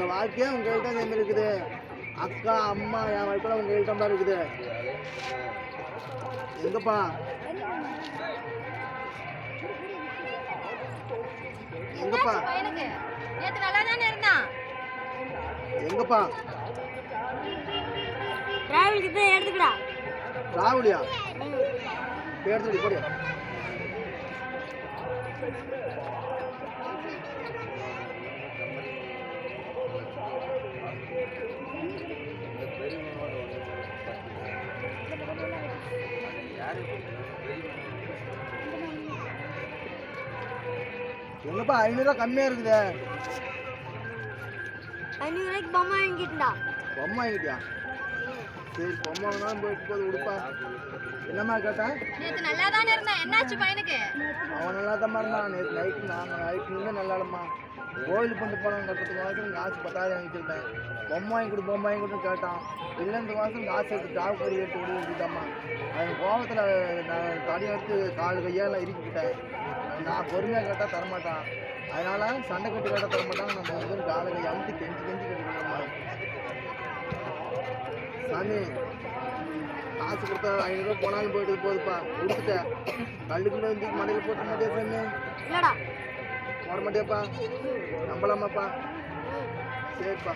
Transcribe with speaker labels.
Speaker 1: எங்கள் வாழ்க்கையே உங்கள் கையில் தான் மாதிரி இருக்குது. அக்கா அம்மா என் வாழ்க்கையில் உங்கள் கையில் தான் இருக்குது. எங்கப்பா எங்கப்பா எங்கப்பா
Speaker 2: டிராவலுக்கு எடுத்துக்கடா.
Speaker 1: டிராவலியா எடுத்துடி போடியா. எங்கப்பா 500 ரூபா கம்மியா இருக்குது.
Speaker 2: 500 ரூபாய்க்கு பொம்மை வாங்கிட்டா.
Speaker 1: பொம்மை வாங்கிட்டியா? சரி பொம்மை வேணாலும் போயிட்டு போது உடுப்பா. என்னம்மா கேட்டேன்?
Speaker 2: நேத்து நல்லா தானே இருந்தான், என்னாச்சு பையனுக்கு?
Speaker 1: அவன் நல்லா தான் இருந்தான். நேற்று நைட்டு நல்லா இல்லைம்மா. கோயிலுக்கு கொண்டு போனான் கட்டுறதுக்கு காசு 10,000 வாங்கிட்டுருந்தேன். பொம்மை வாங்கி கொடு பொம்மை வாங்கி கொடுன்னு கேட்டான். இல்லை இந்த மாதம் காசு எடுத்து டாப் கறி எடுத்து விட வச்சுட்டாம்மா. அவன் கோபத்தில் நான் தடி எடுத்து கால் கையெல்லாம் இறுக்கிக்கிட்டேன். நான் பொறுமையாக கேட்டால் தரமாட்டான். அதனால் சண்டை கட்டு கேட்டால் தரமாட்டான். நான் 3 பேரும் காலை கையை அமுத்தி கெஞ்சி கட்டிக்கிறேம்மா. சாமி காசு கொடுத்தா 500 ரூபா போனாலும் போயிட்டு போகுதுப்பா. கொடுத்துட்டேன். கல்லுக்குள்ள வந்து மண்டையில் போட்ட மாட்டியா சாமி?
Speaker 2: இல்லடா
Speaker 1: போட மாட்டியாப்பா? நம்பலாமாப்பா? சரிப்பா.